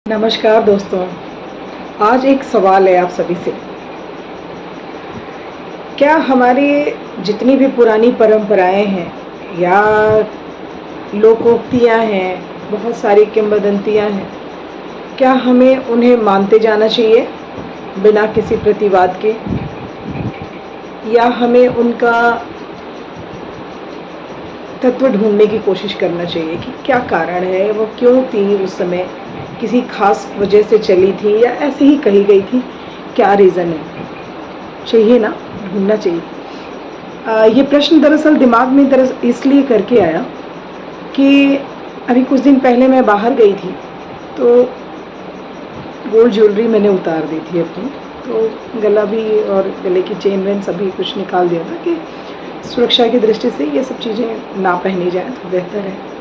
नमस्कार दोस्तों। आज एक सवाल है आप सभी से। क्या हमारी जितनी भी पुरानी परंपराएं हैं या लोकोक्तियां हैं, बहुत सारी किंवदंतियां हैं, क्या हमें उन्हें मानते जाना चाहिए बिना किसी प्रतिवाद के, या हमें उनका तत्व ढूंढने की कोशिश करना चाहिए कि क्या कारण है, वो क्यों थी उस समय, किसी खास वजह से चली थी या ऐसे ही कही गई थी, क्या रीज़न है? चाहिए ना, ढूंढना चाहिए। ये प्रश्न दरअसल दिमाग में इसलिए करके आया कि अभी कुछ दिन पहले मैं बाहर गई थी, तो गोल्ड ज्वेलरी मैंने उतार दी थी अपनी, तो गला भी और गले की चेन वेन सभी कुछ निकाल दिया था कि सुरक्षा की दृष्टि से ये सब चीज़ें ना पहनी जाए तो बेहतर है।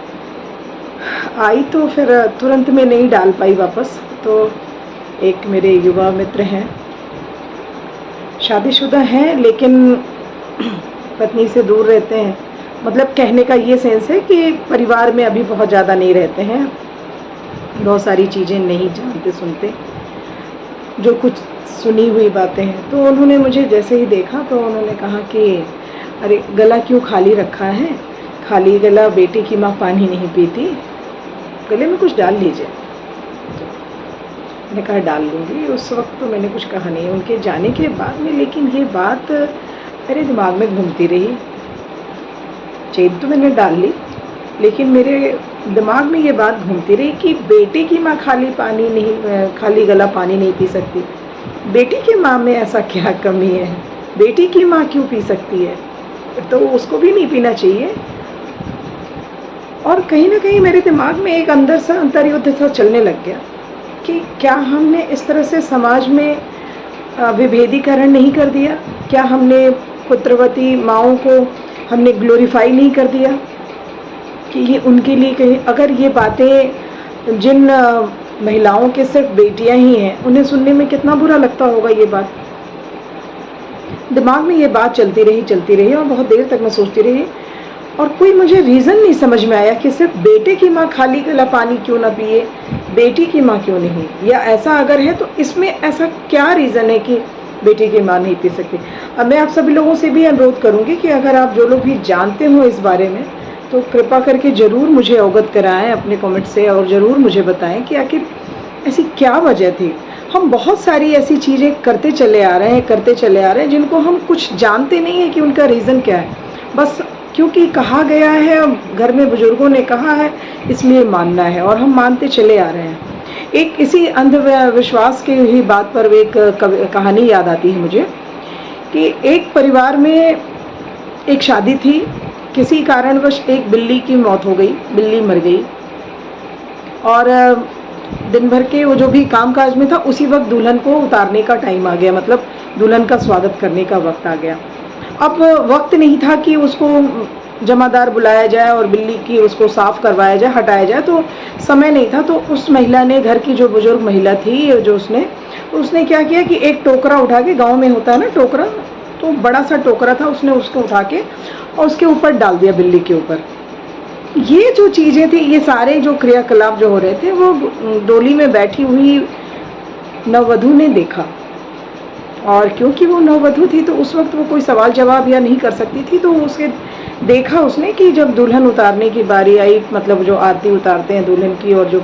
आई तो फिर तुरंत में नहीं डाल पाई वापस। तो एक मेरे युवा मित्र हैं, शादीशुदा हैं लेकिन पत्नी से दूर रहते हैं। मतलब कहने का ये सेंस है कि परिवार में अभी बहुत ज़्यादा नहीं रहते हैं, बहुत सारी चीज़ें नहीं जानते सुनते, जो कुछ सुनी हुई बातें हैं। तो उन्होंने मुझे जैसे ही देखा तो उन्होंने कहा कि अरे गला क्यों खाली रखा है, खाली गला बेटी की माँ पानी नहीं पीती, गले में कुछ डाल लीजिए। तो मैंने कहा डाल लूँगी। उस वक्त तो मैंने कुछ कहा नहीं उनके जाने के बाद में, लेकिन ये बात मेरे दिमाग में घूमती रही। चेन तो मैंने डाल ली, लेकिन मेरे दिमाग में ये बात घूमती रही कि बेटे की माँ खाली गला पानी नहीं पी सकती। बेटी की माँ में ऐसा क्या कमी है, बेटी की माँ क्यों पी सकती है, तो उसको भी नहीं पीना चाहिए। और कहीं ना कहीं मेरे दिमाग में एक अंदर सा अंतर्युद्ध सा चलने लग गया कि क्या हमने इस तरह से समाज में विभेदीकरण नहीं कर दिया, क्या हमने पुत्रवती माँओं को हमने ग्लोरीफाई नहीं कर दिया कि ये उनके लिए कहीं, अगर ये बातें जिन महिलाओं के सिर्फ बेटियां ही हैं उन्हें सुनने में कितना बुरा लगता होगा। ये बात दिमाग में ये बात चलती रही और बहुत देर तक मैं सोचती रही, और कोई मुझे रीज़न नहीं समझ में आया कि सिर्फ बेटे की माँ खाली गला पानी क्यों ना पिए, बेटी की माँ क्यों नहीं, या ऐसा अगर है तो इसमें ऐसा क्या रीज़न है कि बेटी की माँ नहीं पी सकती। अब मैं आप सभी लोगों से भी अनुरोध करूँगी कि अगर आप जो लोग भी जानते हो इस बारे में तो कृपा करके ज़रूर मुझे अवगत कराएं अपने कमेंट से, और ज़रूर मुझे बताएं कि आखिर ऐसी क्या वजह थी। हम बहुत सारी ऐसी चीज़ें करते चले आ रहे हैं जिनको हम कुछ जानते नहीं हैं कि उनका रीज़न क्या है। बस क्योंकि कहा गया है, घर में बुजुर्गों ने कहा है, इसलिए मानना है और हम मानते चले आ रहे हैं। एक इसी अंधविश्वास की ही बात पर एक कहानी याद आती है मुझे कि एक परिवार में एक शादी थी, किसी कारणवश एक बिल्ली की मौत हो गई, बिल्ली मर गई, और दिन भर के वो जो भी कामकाज में था उसी वक्त दुल्हन को उतारने का टाइम आ गया, मतलब दुल्हन का स्वागत करने का वक्त आ गया। अब वक्त नहीं था कि उसको जमादार बुलाया जाए और बिल्ली की उसको साफ करवाया जाए, हटाया जाए, तो समय नहीं था। तो उस महिला ने, घर की जो बुजुर्ग महिला थी, जो उसने क्या किया कि एक टोकरा उठा के, गांव में होता है ना टोकरा, तो बड़ा सा टोकरा था, उसने उसको उठा के और उसके ऊपर डाल दिया, बिल्ली के ऊपर। ये जो चीज़ें थी, ये सारे जो क्रियाकलाप जो हो रहे थे, वो डोली में बैठी हुई नववधू ने देखा। और क्योंकि वो नववधू थी तो उस वक्त वो कोई सवाल जवाब या नहीं कर सकती थी, तो उसके देखा उसने कि जब दुल्हन उतारने की बारी आई, मतलब जो आरती उतारते हैं दुल्हन की और जो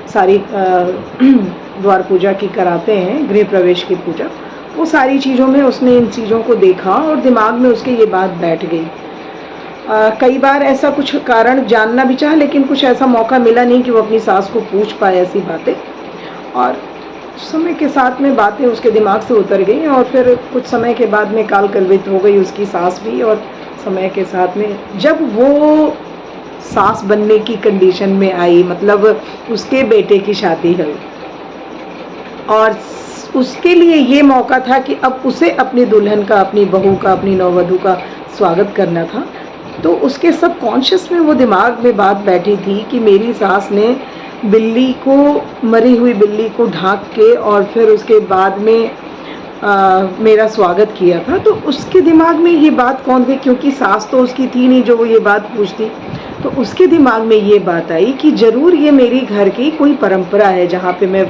सारी द्वार पूजा की कराते हैं, गृह प्रवेश की पूजा, वो सारी चीज़ों में उसने इन चीज़ों को देखा और दिमाग में उसके ये बात बैठ गई। कई बार ऐसा कुछ कारण जानना भी चाहा, लेकिन कुछ ऐसा मौका मिला नहीं कि वो अपनी सास को पूछ पाए ऐसी बातें, और समय के साथ में बातें उसके दिमाग से उतर गई और फिर कुछ समय के बाद में काल कलवित हो गई उसकी सास भी। और समय के साथ में जब वो सास बनने की कंडीशन में आई, मतलब उसके बेटे की शादी हुई और उसके लिए ये मौका था कि अब उसे अपनी दुल्हन का, अपनी बहू का, अपनी नववधू का स्वागत करना था, तो उसके सब कॉन्शियस में वो दिमाग में बात बैठी थी कि मेरी सास ने बिल्ली को, मरी हुई बिल्ली को ढाँक के और फिर उसके बाद में मेरा स्वागत किया था। तो उसके दिमाग में ये बात कौन थी, क्योंकि सास तो उसकी थी नहीं जो वो ये बात पूछती, तो उसके दिमाग में ये बात आई कि ज़रूर ये मेरी घर की कोई परंपरा है, जहाँ पे मैं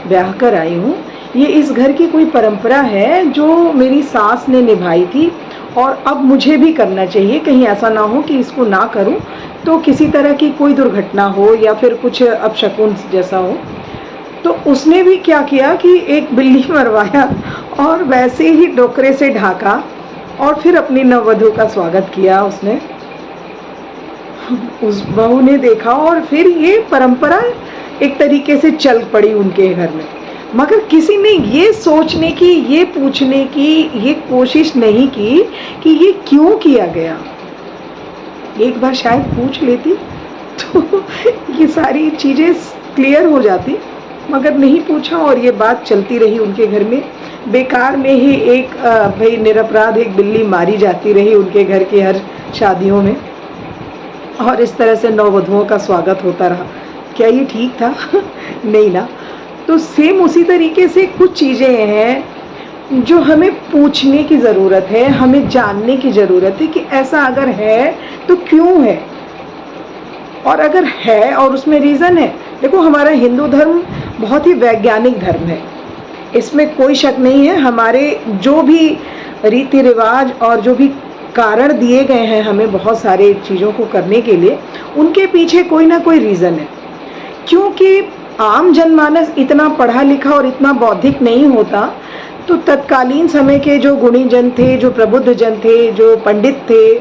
ब्याह कर आई हूँ, ये इस घर की कोई परंपरा है जो मेरी सास ने निभाई थी और अब मुझे भी करना चाहिए। कहीं ऐसा ना हो कि इसको ना करूँ तो किसी तरह की कोई दुर्घटना हो या फिर कुछ अपशकुन जैसा हो। तो उसने भी क्या किया कि एक बिल्ली मरवाया और वैसे ही डोकरे से ढाका और फिर अपनी नववधू का स्वागत किया उसने। उस बहू ने देखा और फिर ये परंपरा एक तरीके से चल पड़ी उनके घर में। मगर किसी ने ये सोचने की, ये पूछने की ये कोशिश नहीं की कि ये क्यों किया गया। एक बार शायद पूछ लेती तो ये सारी चीज़ें क्लियर हो जाती, मगर नहीं पूछा और ये बात चलती रही उनके घर में। बेकार में ही एक भाई निरपराध एक बिल्ली मारी जाती रही उनके घर की हर शादियों में और इस तरह से नववधुओं का स्वागत होता रहा। क्या ये ठीक था? नहीं ना। तो सेम उसी तरीके से कुछ चीज़ें हैं जो हमें पूछने की ज़रूरत है, हमें जानने की ज़रूरत है कि ऐसा अगर है तो क्यों है, और अगर है और उसमें रीज़न है। देखो, हमारा हिंदू धर्म बहुत ही वैज्ञानिक धर्म है, इसमें कोई शक नहीं है। हमारे जो भी रीति रिवाज और जो भी कारण दिए गए हैं हमें बहुत सारे चीज़ों को करने के लिए, उनके पीछे कोई ना कोई रीज़न है। क्योंकि आम जनमानस इतना पढ़ा लिखा और इतना बौद्धिक नहीं होता, तो तत्कालीन समय के जो गुणी जन थे, जो प्रबुद्ध जन थे, जो पंडित थे,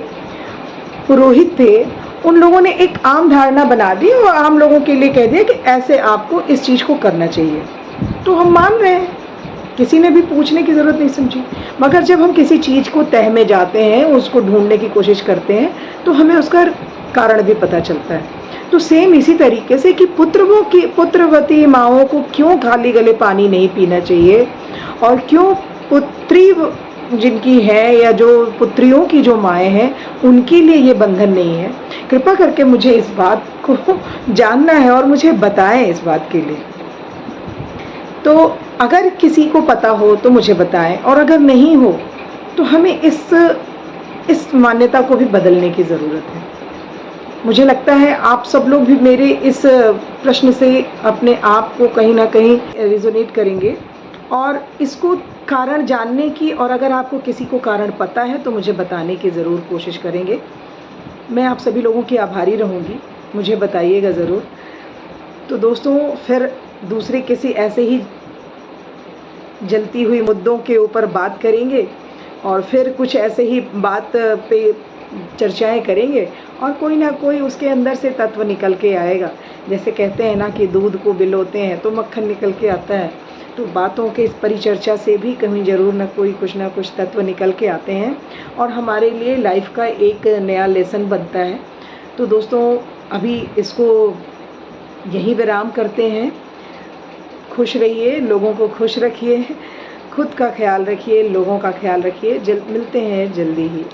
पुरोहित थे, उन लोगों ने एक आम धारणा बना दी और आम लोगों के लिए कह दिया कि ऐसे आपको इस चीज़ को करना चाहिए। तो हम मान रहे हैं, किसी ने भी पूछने की ज़रूरत नहीं समझी। मगर जब हम किसी चीज़ को तह में जाते हैं, उसको ढूंढने की कोशिश करते हैं, तो हमें उसका कारण भी पता चलता है। तो सेम इसी तरीके से कि पुत्रवती माँओं को क्यों खाली गले पानी नहीं पीना चाहिए और क्यों पुत्री जिनकी है या जो पुत्रियों की जो माएँ हैं उनके लिए ये बंधन नहीं है। कृपा करके मुझे इस बात को जानना है और मुझे बताएं इस बात के लिए। तो अगर किसी को पता हो तो मुझे बताएं, और अगर नहीं हो तो हमें इस मान्यता को भी बदलने की ज़रूरत है। मुझे लगता है आप सब लोग भी मेरे इस प्रश्न से अपने आप को कहीं ना कहीं रिजोनेट करेंगे और इसको कारण जानने की, और अगर आपको किसी को कारण पता है तो मुझे बताने की ज़रूर कोशिश करेंगे। मैं आप सभी लोगों की आभारी रहूँगी, मुझे बताइएगा ज़रूर। तो दोस्तों, फिर दूसरे किसी ऐसे ही जलती हुई मुद्दों के ऊपर बात करेंगे और फिर कुछ ऐसे ही बात पे चर्चाएं करेंगे और कोई ना कोई उसके अंदर से तत्व निकल के आएगा। जैसे कहते हैं ना कि दूध को बिलोते हैं तो मक्खन निकल के आता है, तो बातों के इस परिचर्चा से भी कहीं ज़रूर ना कोई कुछ ना कुछ तत्व निकल के आते हैं और हमारे लिए लाइफ का एक नया लेसन बनता है। तो दोस्तों, अभी इसको यहीं विराम करते हैं। खुश रहिए, लोगों को खुश रखिए, खुद का ख्याल रखिए, लोगों का ख्याल रखिए। मिलते हैं जल्दी ही।